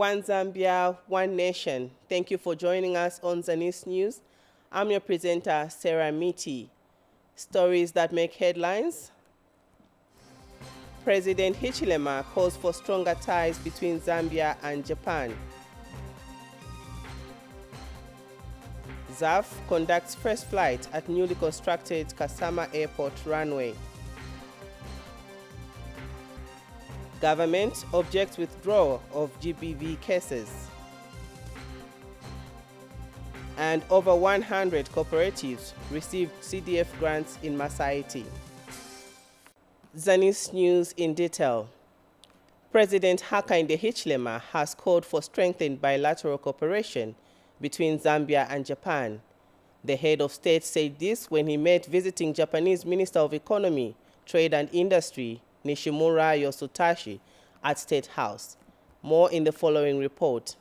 One Zambia, One Nation. Thank you for joining us on Zanis News. I'm your presenter, Sarah Miti. Stories that make headlines. President Hichilema calls for stronger ties between Zambia and Japan. ZAF conducts first flight at newly constructed Kasama Airport runway. Government objects withdrawal of GBV cases. And over 100 cooperatives received CDF grants in Masaiti. Zanis News in detail. President Hakainde Hichilema has called for strengthened bilateral cooperation between Zambia and Japan. The head of state said this when he met visiting Japanese Minister of Economy, Trade and Industry, Nishimura Yosutashi, at State House. More in the following report.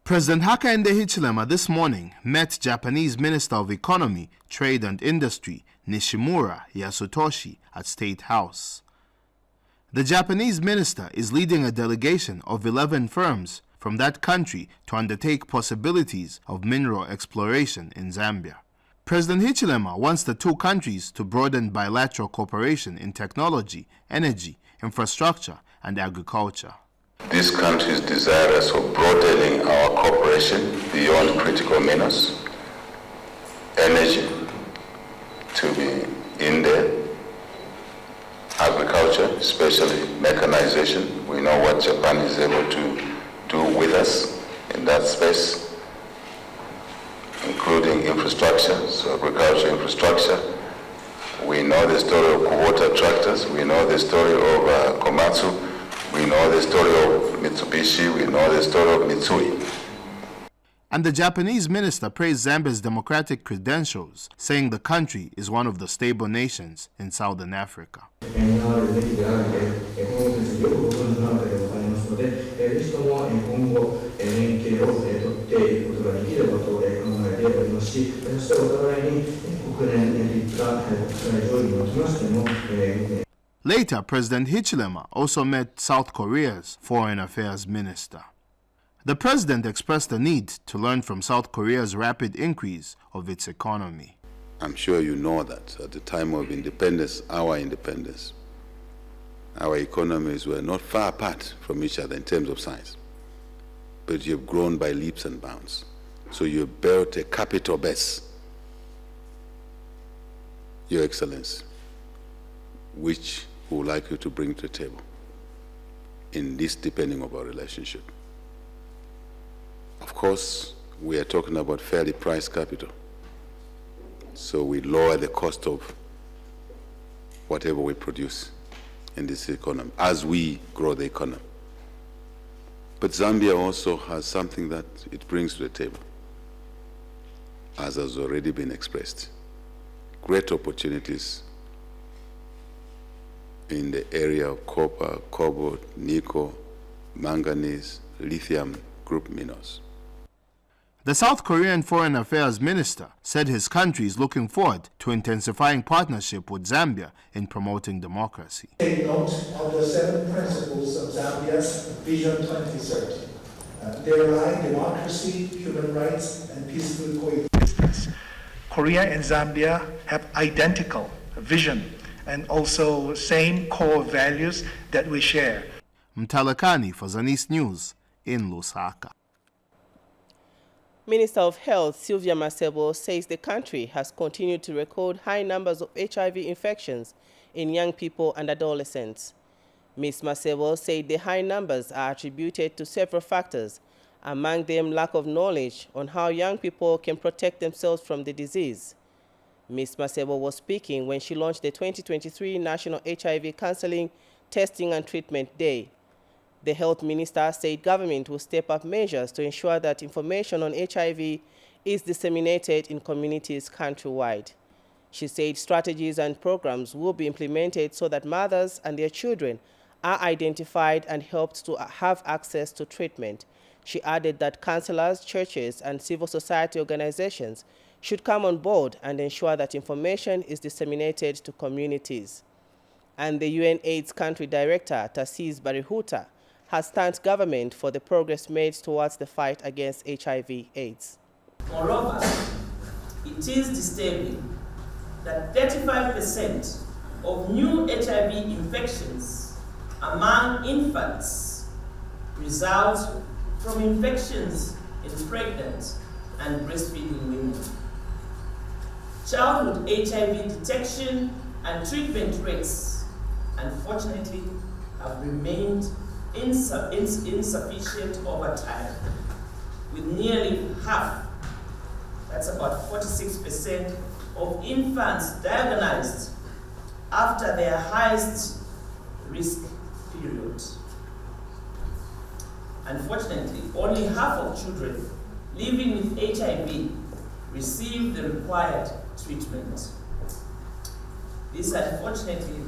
President Hakainde Hichilema this morning met Japanese Minister of Economy, Trade and Industry, Nishimura Yasutoshi, at State House. The Japanese minister is leading a delegation of 11 firms from that country to undertake possibilities of mineral exploration in Zambia. President Hichilema wants the two countries to broaden bilateral cooperation in technology, energy, infrastructure, and agriculture. This country is desirous of broadening our cooperation beyond critical minerals, energy to be in there, agriculture, especially mechanization. We know what Japan is able to do with us in that space, including infrastructure, so agriculture infrastructure. We know the story of Kubota tractors, we know the story of Komatsu, we know the story of Mitsubishi, we know the story of Mitsui. And the Japanese minister praised Zambia's democratic credentials, saying the country is one of the stable nations in Southern Africa. Later, President Hichilema also met South Korea's Foreign Affairs Minister. The president expressed the need to learn from South Korea's rapid increase of its economy. I'm sure you know that at the time of independence, our economies were not far apart from each other in terms of size. But you've grown by leaps and bounds. So you've built a capital base, Your Excellency, which we would like you to bring to the table in this deepening of our relationship. Of course, we are talking about fairly priced capital. So we lower the cost of whatever we produce in this economy as we grow the economy. But Zambia also has something that it brings to the table, as has already been expressed. Great opportunities in the area of copper, cobalt, nickel, manganese, lithium group minerals. The South Korean Foreign Affairs Minister said his country is looking forward to intensifying partnership with Zambia in promoting democracy. Take note of the 7 principles of Zambia's Vision 2030. They rely on democracy, human rights, and peaceful coexistence. Korea and Zambia have identical vision and also same core values that we share. Mtalakani for Zanis News in Lusaka. Minister of Health Sylvia Masebo says the country has continued to record high numbers of HIV infections in young people and adolescents. Ms. Masebo said the high numbers are attributed to several factors, among them lack of knowledge on how young people can protect themselves from the disease. Ms. Masebo was speaking when she launched the 2023 National HIV Counseling, Testing and Treatment Day. The health minister said government will step up measures to ensure that information on HIV is disseminated in communities countrywide. She said strategies and programs will be implemented so that mothers and their children are identified and helped to have access to treatment. She added that counselors, churches, and civil society organizations should come on board and ensure that information is disseminated to communities. And the UN AIDS Country Director, Tassis Barihuta, has thanked government for the progress made towards the fight against HIV/AIDS. Moreover, it is disturbing that 35% of new HIV infections among infants result from infections in pregnant and breastfeeding women. Childhood HIV detection and treatment rates, unfortunately, have remained insufficient over time, with nearly half, that's about 46%, of infants diagnosed after their highest risk period. Unfortunately, only half of children living with HIV receive the required treatment. This unfortunately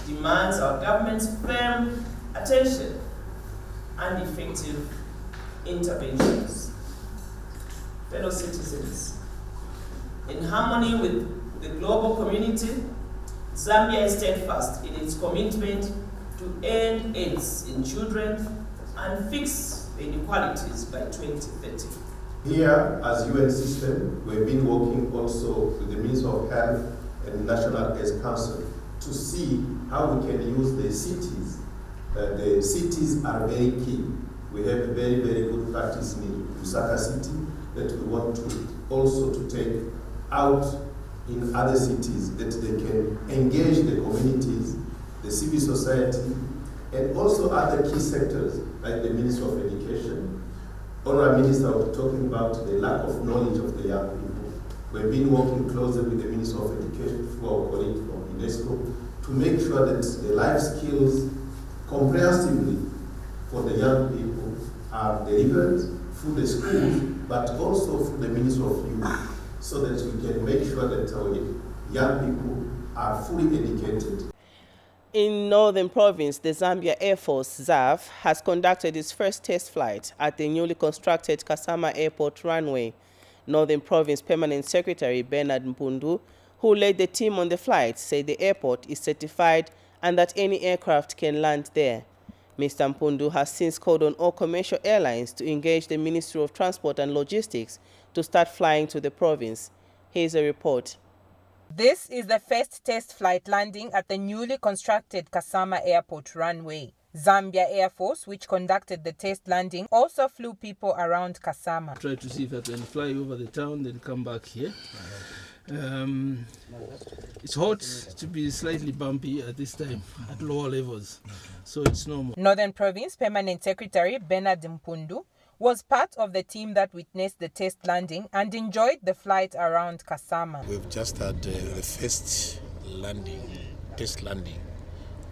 demands our government's firm attention and effective interventions. Fellow citizens, in harmony with the global community, Zambia is steadfast in its commitment to end AIDS in children and fix the inequalities by 2030. Here, as UN system, we've been working also with the Ministry of Health and National AIDS Council to see how we can use the cities. The cities are very key. We have a very, very good practice in Lusaka City that we want to also to take out in other cities, that they can engage the communities, the civil society, and also other key sectors like the Ministry of Education. Honorable Minister was talking about the lack of knowledge of the young people. We've been working closely with the Ministry of Education through our colleague from UNESCO to make sure that the life skills comprehensively for the young people are delivered through the schools, but also through the Ministry of Youth, so that we can make sure that our young people are fully educated. In Northern Province, the Zambia Air Force, ZAF, has conducted its first test flight at the newly constructed Kasama Airport runway. Northern Province Permanent Secretary Bernard Mpundu, who led the team on the flight, said the airport is certified and that any aircraft can land there. Mr. Mpundu has since called on all commercial airlines to engage the Ministry of Transport and Logistics to start flying to the province. Here's a report. This is the first test flight landing at the newly constructed Kasama Airport runway. Zambia Air Force, which conducted the test landing, also flew people around Kasama. Try to see if I can fly over the town, then come back here. It's hot to be slightly bumpy at this time, at lower levels, so it's normal. Northern Province Permanent Secretary Bernard Mpundu was part of the team that witnessed the test landing and enjoyed the flight around Kasama. We've just had the first test landing,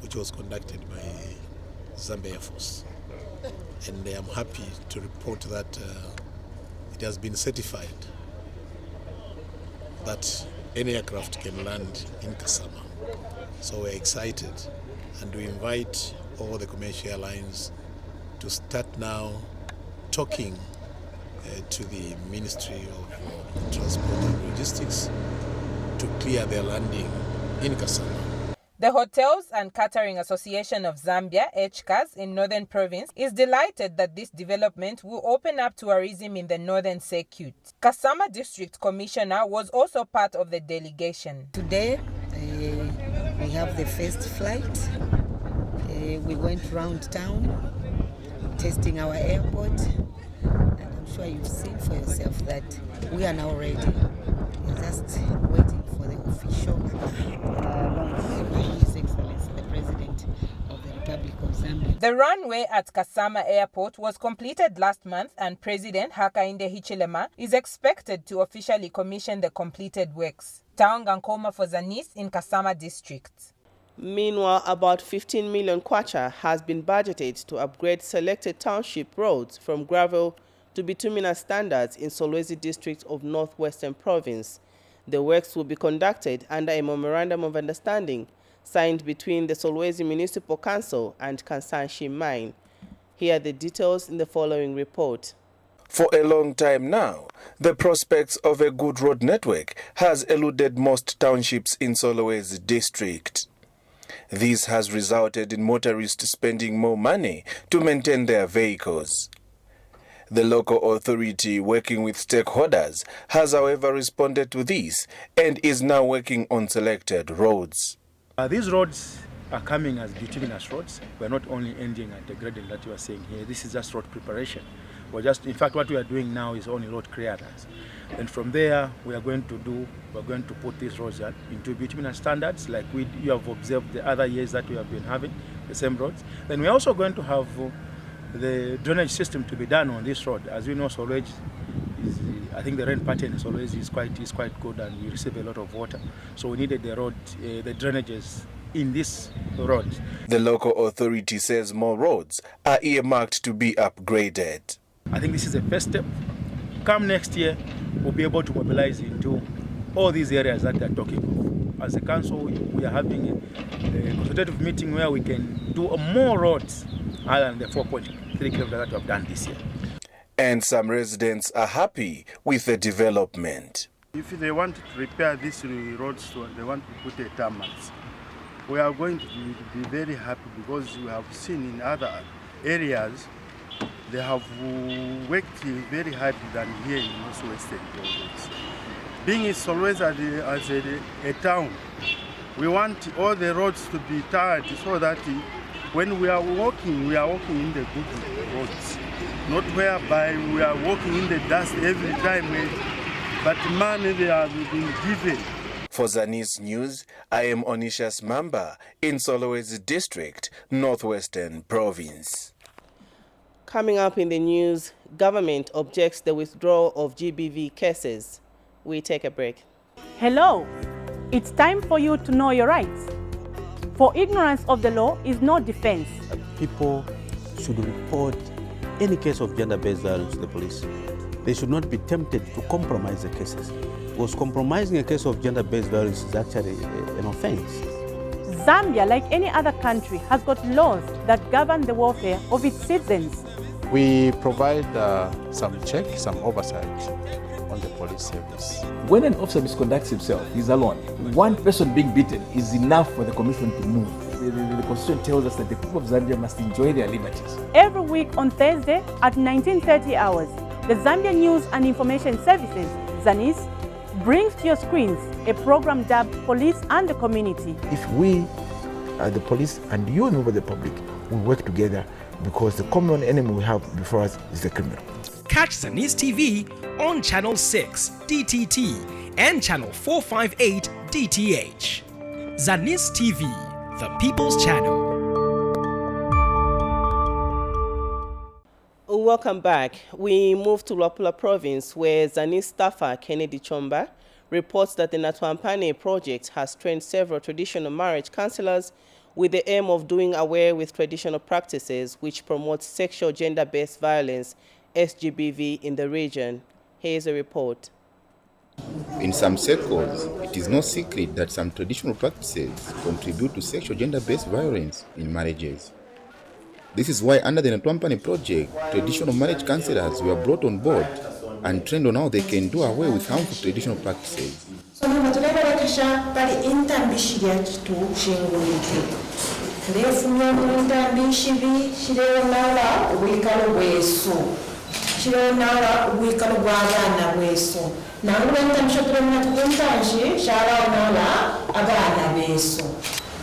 which was conducted by Zambia Air Force. And I'm happy to report that it has been certified that any aircraft can land in Kasama. So we're excited, and we invite all the commercial airlines to start now talking to the Ministry of Transport and Logistics to clear their landing in Kasama. The Hotels and Catering Association of Zambia, HCAS, in Northern Province, is delighted that this development will open up tourism in the Northern Circuit. Kasama District Commissioner was also part of the delegation. Today, we have the first flight. We went round town, testing our airport, and I'm sure you've seen for yourself that we are now ready. We're just waiting for the official launch by His Excellency, the President of the Republic of Zambia. The runway at Kasama Airport was completed last month, and President Hakainde Hichilema is expected to officially commission the completed works. Taonga Nkoma for Zanis in Kasama District. Meanwhile, about 15 million kwacha has been budgeted to upgrade selected township roads from gravel to bituminous standards in Solwezi District of Northwestern Province. The works will be conducted under a memorandum of understanding signed between the Solwezi Municipal Council and Kansanshi Mine. Here are the details in the following report. For a long time now, the prospects of a good road network has eluded most townships in Solwezi District. This has resulted in motorists spending more money to maintain their vehicles. The local authority, working with stakeholders, has however responded to this and is now working on selected roads. These roads are coming as bituminous roads. We're not only ending at the grading that you are seeing here. This is just road preparation. In fact, what we are doing now is only road clearance. And from there, we're going to put these roads into bituminous standards, like you have observed the other years that we have been having, the same roads. Then we're also going to have the drainage system to be done on this road. As we know, Solwege I think the rain pattern is always quite good, and we receive a lot of water. So we needed the drainages in this road. The local authority says more roads are earmarked to be upgraded. I think this is a first step. Come next year, we'll be able to mobilize into all these areas that they're talking of. As a council, we are having a consultative meeting where we can do more roads other than the 4.3 kilometers that we have done this year. And some residents are happy with the development. If they want to repair these roads, they want to put a tarmac. We are going to be very happy because we have seen in other areas they have worked very hard than here in Northwestern province. Being it's always as a town, we want all the roads to be tarred so that when we are walking in the good roads, not whereby we are walking in the dust every time, but money they are being given. For Zanis News, I am Onishas Mamba in Solwege District, Northwestern Province. Coming up in the news, government objects the withdrawal of GBV cases. We take a break. Hello, it's time for you to know your rights. For ignorance of the law is no defense. People should report any case of gender-based violence to the police. They should not be tempted to compromise the cases, because compromising a case of gender-based violence is actually an offense. Zambia, like any other country, has got laws that govern the welfare of its citizens. We provide some oversight on the police service. When an officer misconducts himself, he's alone. One person being beaten is enough for the commission to move. The Constitution tells us that the people of Zambia must enjoy their liberties. Every week on Thursday at 19:30 hours, the Zambia News and Information Services, Zanis, brings to your screens a program dubbed Police and the Community. If we, the police, and you, member of the public, will work together, because the common enemy we have before us is the criminal. Catch Zanis TV on Channel 6 DTT and Channel 458 DTH. Zanis TV, the People's Channel. Welcome back. We move to Luapula Province, where Zanis staffer Kennedy Chomba reports that the Natwampane project has trained several traditional marriage counselors with the aim of doing away with traditional practices which promote sexual gender-based violence, SGBV, in the region. Here's a report. In some circles, it is no secret that some traditional practices contribute to sexual gender-based violence in marriages. This is why under the Natwampane project, traditional marriage counselors were brought on board and trained on how they can do away with harmful traditional practices. So tulabakisha pali intambishiri yachitu chingulike lefunye intambishiri shireonala ubwikalo bwesu shireonala ubwikalo bw'abaana bwesu nangula intambisho tulemina tukuntanshi sharaonala abaana besu.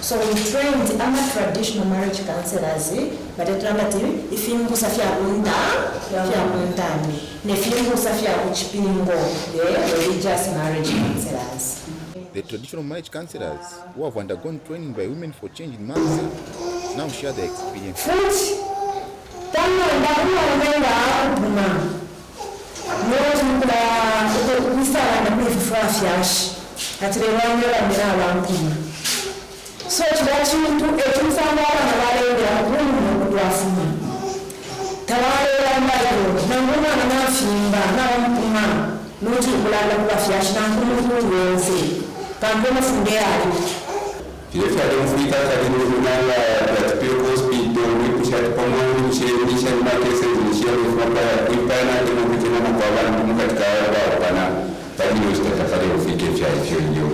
So we trained our traditional marriage counselors, but the traumatic, if you go Safia Bunda, Safia Bundami, Nefimbo Safia Uchpingo, the religious marriage counselors. The traditional marriage counselors who have undergone training by Women for Change in Manzi now share their experience. So that's you to a Sambara and a room of Wafuma. Tawara Mayo, Nanguma and Afimba, Nampuma, Nutu Fiash, Nangumu Rose, Pangoma Fundeari. If I don't think that people speak, don't push at Pomo, Mission Markets, and share with Mapa, Impana, the Mukina Mapa, Mukaka, Pana, that you used to have a figure if you.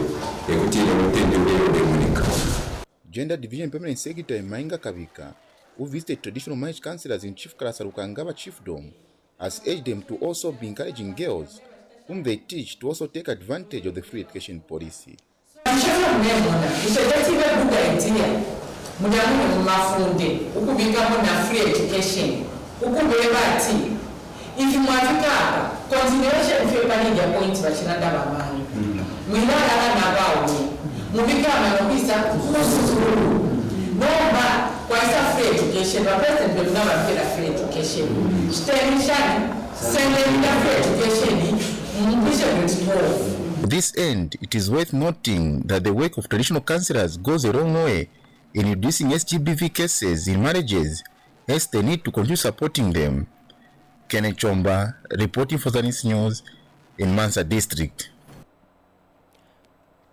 Gender Division Permanent Secretary Mainga Kavika, who visited traditional marriage counselors in Chief Kalasarukangaba Chiefdom, has urged them to also be encouraging girls whom they teach to also take advantage of the free education policy. To this end, it is worth noting that the work of traditional counselors goes a long way in reducing SGBV cases in marriages, hence the need to continue supporting them. Kenneth Chomba, reporting for Zanis News in Mansa District.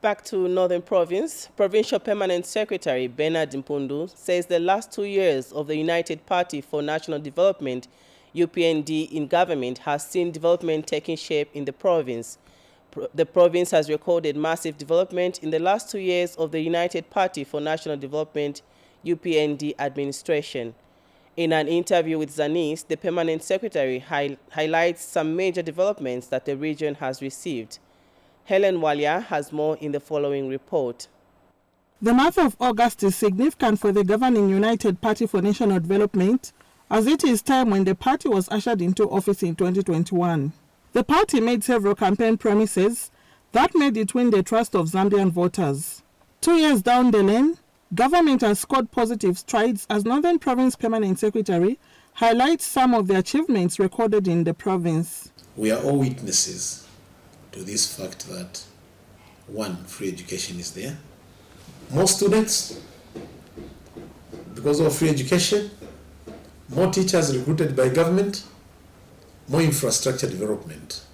Back to Northern Province, Provincial Permanent Secretary Bernard Mpundu says the last 2 years of the United Party for National Development, UPND, in government has seen development taking shape in the province. The province has recorded massive development in the last 2 years of the United Party for National Development, UPND, administration. In an interview with Zanis, the Permanent Secretary highlights some major developments that the region has received. Helen Walia has more in the following report. The month of August is significant for the governing United Party for National Development, as it is time when the party was ushered into office in 2021. The party made several campaign promises that made it win the trust of Zambian voters. 2 years down the lane, government has scored positive strides as Northern Province Permanent Secretary highlights some of the achievements recorded in the province. We are all witnesses to this fact that, one, free education is there. More students, because of free education, more teachers recruited by government, more infrastructure development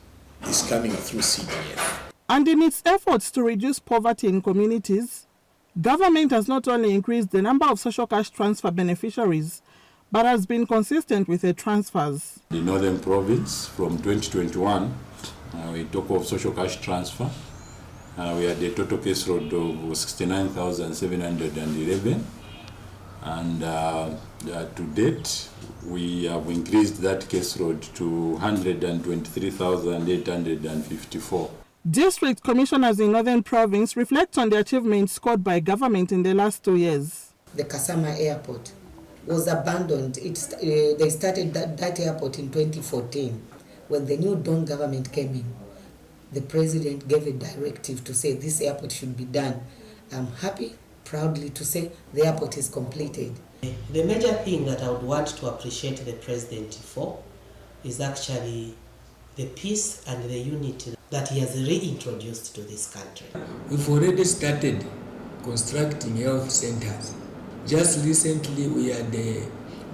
is coming through CDF. And in its efforts to reduce poverty in communities, government has not only increased the number of social cash transfer beneficiaries, but has been consistent with the transfers. The Northern Province, from 2021, we talk of social cash transfer. We had a total case load of 69,711, and to date we have increased that case load to 123,854. District commissioners in Northern Province reflect on the achievements scored by government in the last 2 years. The Kasama Airport was abandoned. They started that airport in 2014. When the new Dawn government came in, the president gave a directive to say this airport should be done. I'm happy, proudly to say the airport is completed. The major thing that I would want to appreciate the president for is actually the peace and the unity that he has reintroduced to this country. We've already started constructing health centers. Just recently we had a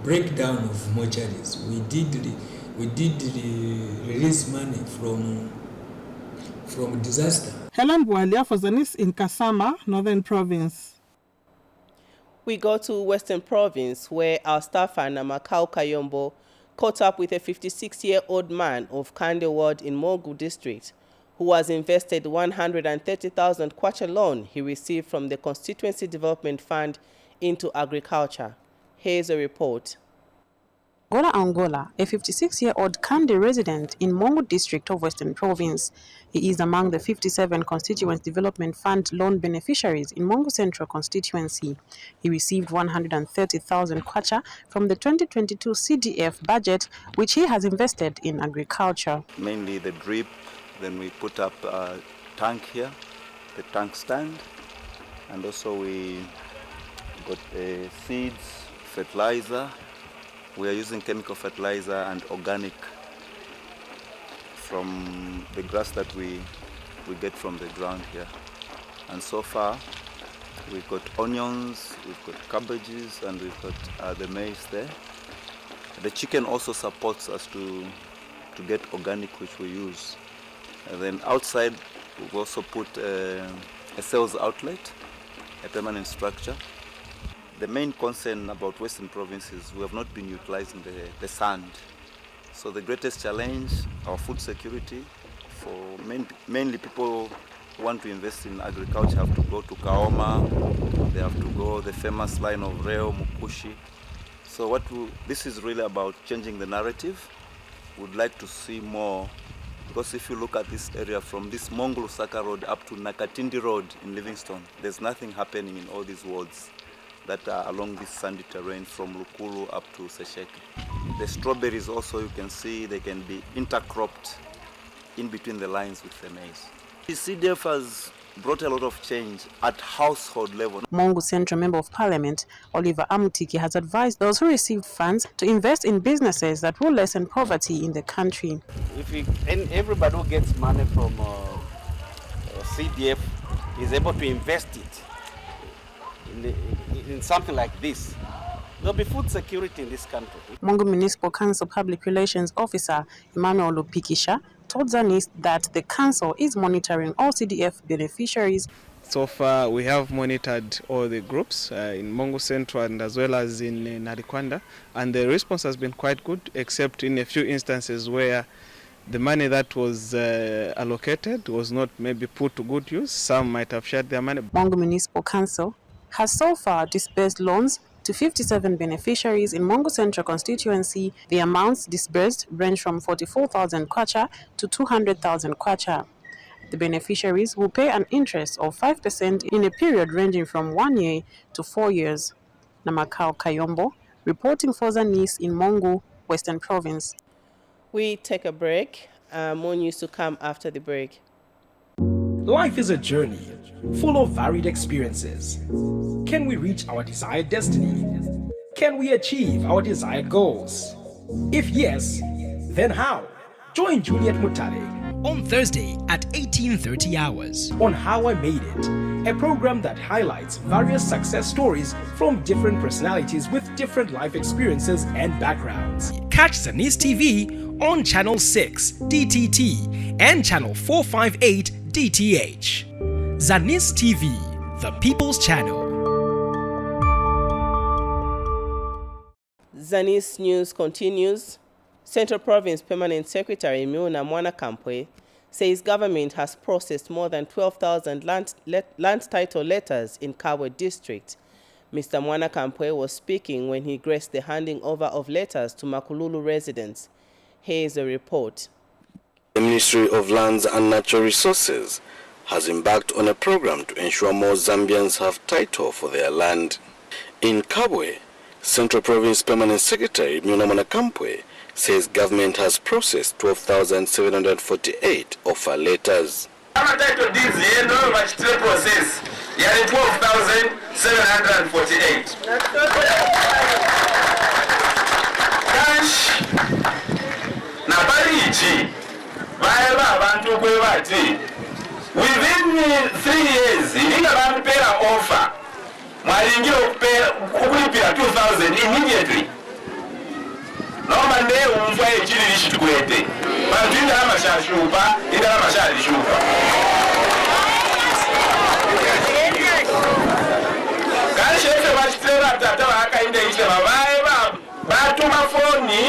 breakdown of mortuaries. We did release money from disaster. Helen Bualia for Zanis in Kasama, Northern Province. We go to Western Province, where our staffer Namakau Kayombo caught up with a 56-year-old man of Kande Ward in Mogu District, who has invested 130,000 kwacha loan he received from the Constituency Development Fund into agriculture. Here's a report. Gola Angola, a 56-year-old Kande resident in Mongo district of Western Province. He is among the 57 Constituent Development Fund loan beneficiaries in Mongo Central constituency. He received 130,000 kwacha from the 2022 CDF budget, which he has invested in agriculture. Mainly the drip, then we put up a tank here, the tank stand, and also we got seeds, fertilizer. We are using chemical fertilizer and organic from the grass that we get from the ground here. And so far, we've got onions, we've got cabbages, and we've got the maize there. The chicken also supports us to get organic, which we use. And then outside, we've also put a sales outlet, a permanent structure. The main concern about Western Province is we have not been utilizing the sand. So the greatest challenge, our food security, for mainly people who want to invest in agriculture have to go to Kaoma, they have to go the famous line of Reo Mukushi. So this is really about changing the narrative. Would like to see more, because if you look at this area from this Mongo-Lusaka Road up to Nakatindi Road in Livingstone, there's nothing happening in all these wards that are along this sandy terrain from Lukulu up to Sesheke. The strawberries also, you can see they can be intercropped in between the lines with the maize. The CDF has brought a lot of change at household level. Mongo Central Member of Parliament, Oliver Amutiki, has advised those who received funds to invest in businesses that will lessen poverty in the country. If everybody who gets money from CDF is able to invest it in something like this, there'll be food security in this country. Mongo Municipal Council Public Relations Officer Emmanuel Lupikisha told Zanis that the council is monitoring all CDF beneficiaries. So far, we have monitored all the groups in Mongo Central and as well as in Narikwanda, and the response has been quite good, except in a few instances where the money that was allocated was not maybe put to good use. Some might have shared their money. Mongo Municipal Council has so far disbursed loans to 57 beneficiaries in Mongo Central constituency. The amounts disbursed range from 44,000 kwacha to 200,000 kwacha. The beneficiaries will pay an interest of 5% in a period ranging from 1 year to 4 years. Namakao Kayombo, reporting for Zanis in Mongo, Western Province. We take a break. More news to come after the break. Life is a journey full of varied experiences. Can we reach our desired destiny? Can we achieve our desired goals? If yes, then how? Join Juliet Mutale on Thursday at 18:30 hours on How I Made It, a program that highlights various success stories from different personalities with different life experiences and backgrounds. Catch Zanis TV on Channel 6 DTT and Channel 458 DTH. Zanis TV, the People's Channel. Zanis News continues. Central Province Permanent Secretary Miuna Mwanakampwe says government has processed more than 12,000 land title letters in Kabwe district. Mr. Mwanakampwe was speaking when he graced the handing over of letters to Makululu residents. Here is a report. The Ministry of Lands and Natural Resources has embarked on a program to ensure more Zambians have title for their land. In Kabwe, Central Province Permanent Secretary Miuna Mwanakampwe says government has processed 12,748 offer letters. Title deeds here, no much process. 12,748. Cash. Nabarichi. Vaeva abantu kwebati. Within 3 years, inga bantu pera offer. Mwalingira kulipira 2,000 immediately. Noma ne umva echiri lishitukwete. Bantu inda amashashupa, inda amashalishupa. Kashefe bachitera tata wakainde ishe babaye batuma foni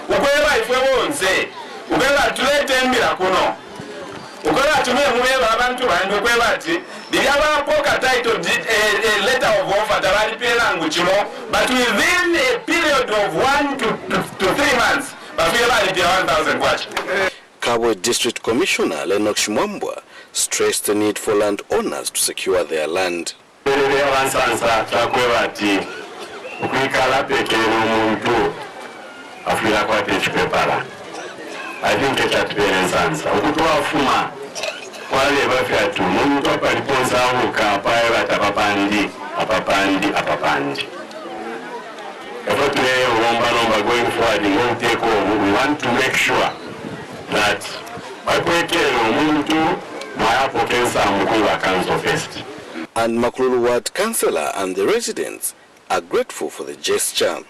ukweba ifwe bonse. Ukweba tulete mbira kuno. Ukweba tumie mweba abantu bandi ukweba ati Diaba poka title a letter of offer tabali pela nguchimo, but within a period of 1 to 3 months, bafika 1,000 kwacha. Kabwe District Commissioner Lennox Shimwambwa stressed the need for land owners to secure their land. I think it's a very answer. Wale bafyatu muntu apaliponza avuka paye batapapandi apapandi. Effort today going forward in one take over, we want to make sure that and Makululu Ward Councillor and the residents are grateful for the gesture.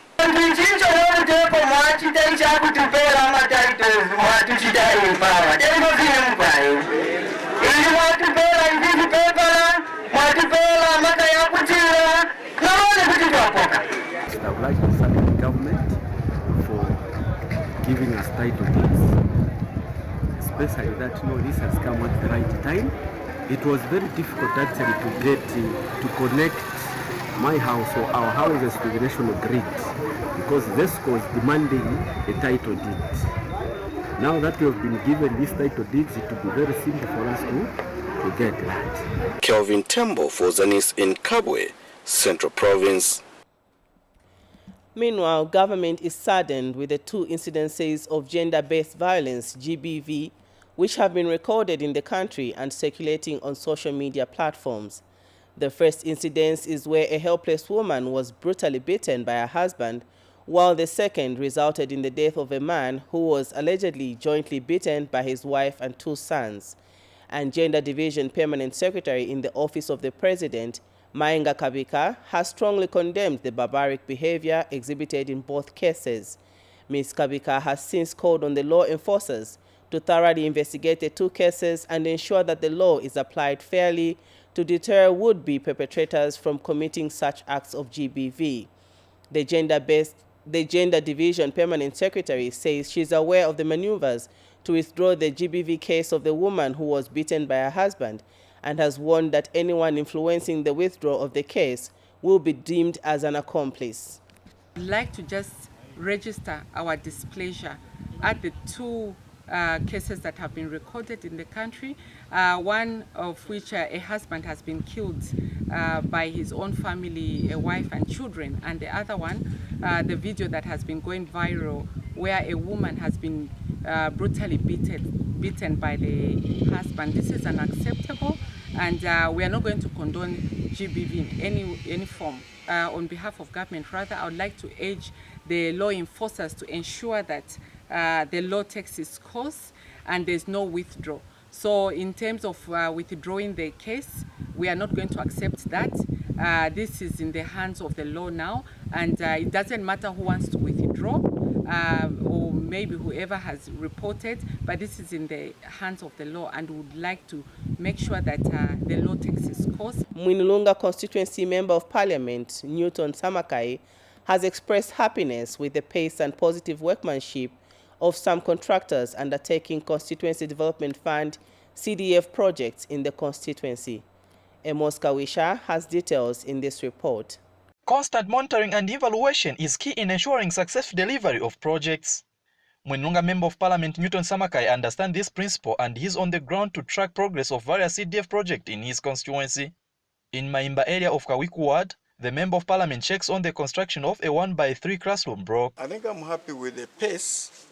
I would like to thank the government for giving us title deeds, especially that this has come at the right time. It was very difficult actually to get to connect my house or our houses to the national grid because ZESCO is demanding a title deed. Now that we have been given these title deeds, it will be very simple for us to get that. Kelvin Tembo for Zanis in Kabwe, Central Province. Meanwhile, government is saddened with the 2 incidences of gender-based violence, GBV, which have been recorded in the country and circulating on social media platforms. The first incident is where a helpless woman was brutally beaten by her husband, while the second resulted in the death of a man who was allegedly jointly beaten by his wife and 2 sons. And Gender Division Permanent Secretary in the Office of the President, Mainga Kabika, has strongly condemned the barbaric behavior exhibited in both cases. Ms. Kabika has since called on the law enforcers to thoroughly investigate the 2 cases and ensure that the law is applied fairly to deter would-be perpetrators from committing such acts of GBV. The Gender Division Permanent Secretary says she's aware of the maneuvers to withdraw the GBV case of the woman who was beaten by her husband and has warned that anyone influencing the withdrawal of the case will be deemed as an accomplice. I'd like to just register our displeasure at the 2 cases that have been recorded in the country, one of which a husband has been killed by his own family, a wife and children, and the other one, the video that has been going viral where a woman has been brutally beaten by the husband. This is unacceptable, and we are not going to condone GBV in any form. On behalf of government, rather, I would like to urge the law enforcers to ensure that the law takes its course and there's no withdrawal. So in terms of withdrawing the case, we are not going to accept that. This is in the hands of the law now, and it doesn't matter who wants to withdraw or maybe whoever has reported, but this is in the hands of the law, and we would like to make sure that the law takes its course. Mwinulunga Constituency Member of Parliament, Newton Samakai, has expressed happiness with the pace and positive workmanship of some contractors undertaking Constituency Development Fund CDF projects in the constituency. Amos Kawisha has details in this report. Constant monitoring and evaluation is key in ensuring successful delivery of projects. Mwinulunga Member of Parliament Newton Samakai understands this principle and he's on the ground to track progress of various CDF projects in his constituency. In Maimba area of Kawiku Ward, the Member of Parliament checks on the construction of a 1x3 classroom block. I think I'm happy with the pace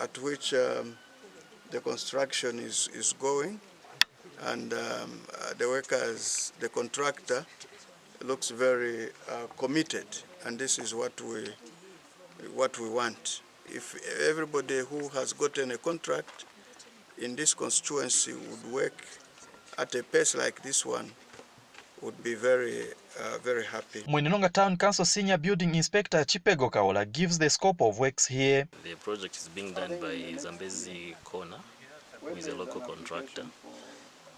at which the construction is going, and the workers, the contractor looks very committed, and this is what we want. If everybody who has gotten a contract in this constituency would work at a pace like this one, would be very happy. Mwinulunga Town Council Senior Building Inspector Chipego Kaola gives the scope of works here. The project is being done by Zambezi Corner, who is a local contractor.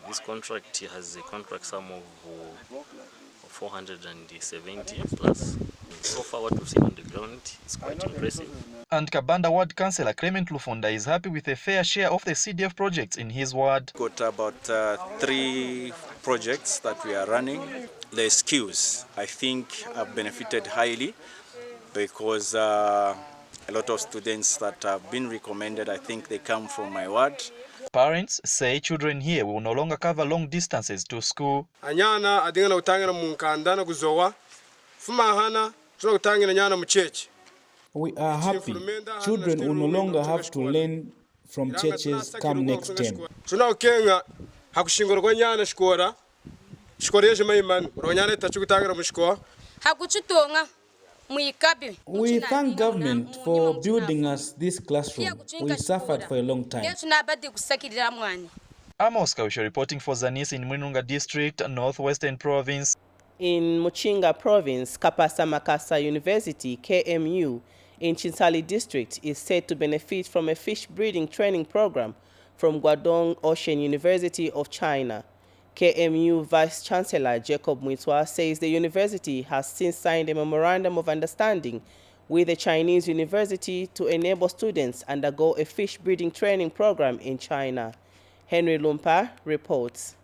This contract has a contract sum of 470 plus. So far what we've seen on the ground is quite impressive. And Kabanda Ward Councillor Clement Lufunda is happy with a fair share of the CDF projects in his ward. Got about 3 projects that we are running. The skills, I think, have benefited highly because a lot of students that have been recommended, I think they come from my ward. Parents say children here will no longer cover long distances to school. Anyana adingana utangira munkanda na kuzowa. Fuma hana tuna utangira nyana mcheche. We are happy. Children will no longer have to learn from churches come next term. Tuna ukenga hakushingoro kwa nyana shikora. Shikora yeje maimani. Ronyana itachukutangira mshikoa. Hakuchutonga. We thank government for building us this classroom. We suffered for a long time. Amos Kawisha reporting for Zanis in Mwinulunga District, Northwestern Province. In Muchinga Province, Kapasa Makasa University, KMU, in Chinsali District is said to benefit from a fish breeding training program from Guangdong Ocean University of China. KMU Vice-Chancellor Jacob Mwitwa says the university has since signed a memorandum of understanding with the Chinese university to enable students undergo a fish breeding training program in China. Henry Lumpa reports.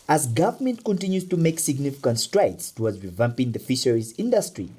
As government continues to make significant strides towards revamping the fisheries industry,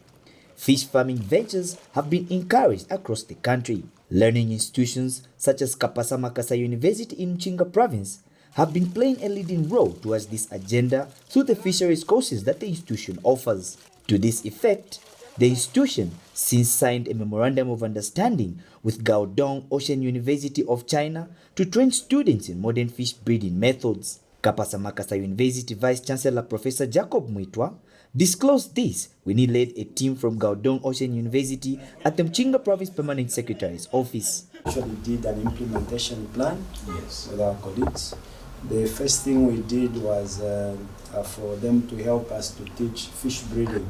fish farming ventures have been encouraged across the country. Learning institutions such as Kapasa Makasa University in Mchinga Province have been playing a leading role towards this agenda through the fisheries courses that the institution offers. To this effect, the institution since signed a memorandum of understanding with Gaodong Ocean University of China to train students in modern fish breeding methods. Kapasa Makasa University Vice Chancellor Professor Jacob Mwitwa disclosed this when he led a team from Gaodong Ocean University at the Mchinga Province Permanent Secretary's office. Actually did an implementation plan with our colleagues. The first thing we did was for them to help us to teach fish breeding.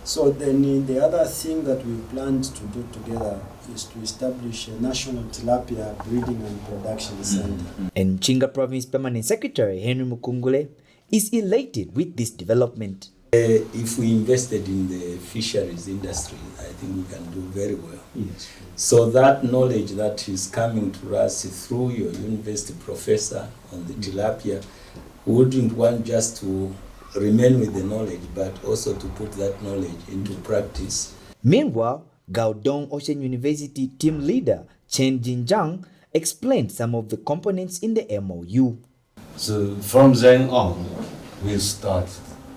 So then the other thing that we planned to do together is to establish a national tilapia breeding and production center. And Mchinga Province Permanent Secretary Henry Mukungule is elated with this development. If we invested in the fisheries industry, I think we can do very well. Yes. So that knowledge that is coming to us through your university professor on the tilapia, we wouldn't want just to remain with the knowledge, but also to put that knowledge into practice. Meanwhile, Gaodong Ocean University team leader Chen Jinjiang explained some of the components in the MOU. So from then on, we start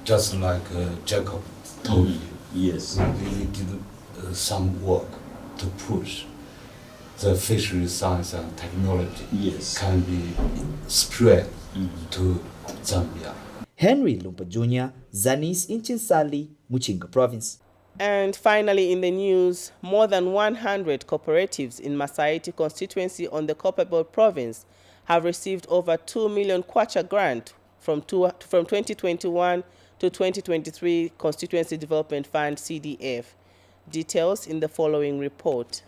just like Jacob told you. Yes. We really did some work to push the fishery science and technology can be spread to Zambia. Henry Lumpa Jr., Zanis in Chinsali, Mchinga Province. And finally in the news, more than 100 cooperatives in Masaiti constituency on the Copperbelt Province have received over 2 million kwacha grant from 2021 to 2023 Constituency Development Fund CDF. Details in the following report.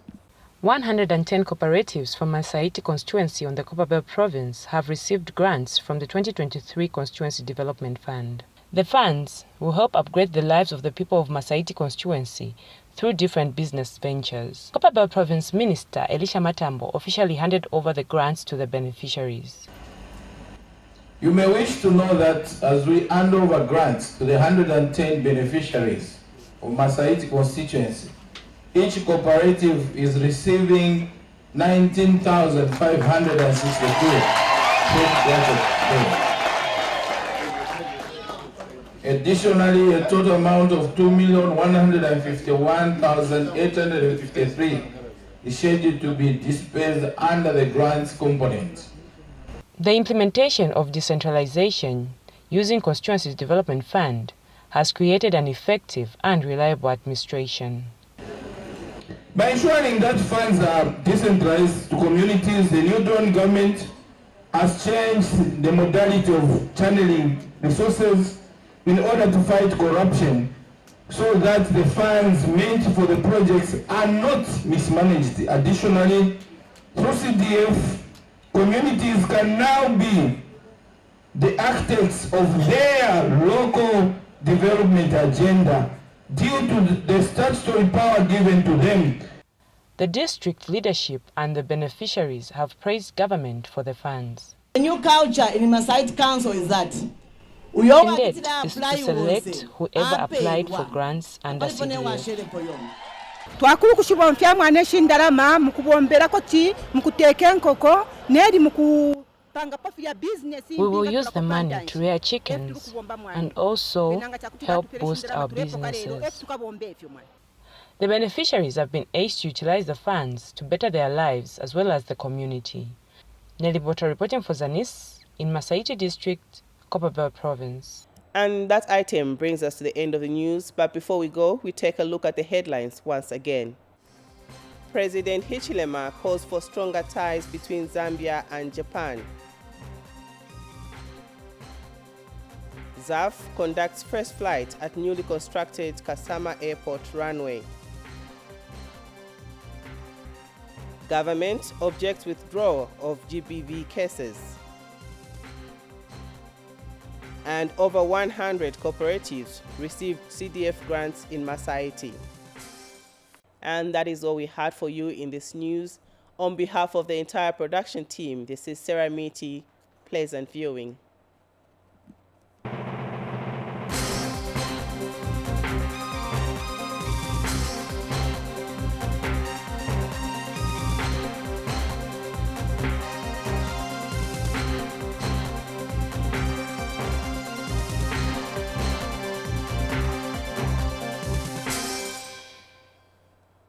110 cooperatives from Masaiti constituency on the Copperbelt Province have received grants from the 2023 Constituency Development Fund. The funds will help upgrade the lives of the people of Masaiti constituency through different business ventures. Copperbelt Province Minister Elisha Matambo officially handed over the grants to the beneficiaries. You may wish to know that as we hand over grants to the 110 beneficiaries of Masaiti constituency, each cooperative is receiving 19,562. Additionally, a total amount of 2,151,853 is scheduled to be dispersed under the grants component. The implementation of decentralization using Constituency Development Fund has created an effective and reliable administration. By ensuring that funds are decentralized to communities, the new Dawn government has changed the modality of channeling resources in order to fight corruption so that the funds meant for the projects are not mismanaged. Additionally, through CDF, communities can now be the architects of their local development agenda due to the statutory power given to them. The district leadership and the beneficiaries have praised government for the funds. The new culture in Masaiti Council is that we all is to select whoever applied for grants under CDF. twakulu kushibomfya mwana shindalama mukubombera koti mukuteka nkoko neri mukupanga pafu ya business. We will use the money to rear chickens and also help boost our businesses. The beneficiaries have been asked to utilize the funds to better their lives as well as the community. Nelly Bota reporting for Zanis in Masaiti District, Copperbelt Province. And that item brings us to the end of the news, but before we go, we take a look at the headlines once again. President Hichilema calls for stronger ties between Zambia and Japan. ZAF conducts first flight at newly constructed Kasama Airport runway. Government objects withdrawal of GBV cases. And over 100 cooperatives received CDF grants in Masaiti. And that is all we had for you in this news. On behalf of the entire production team, this is Sarah Miti. Pleasant viewing.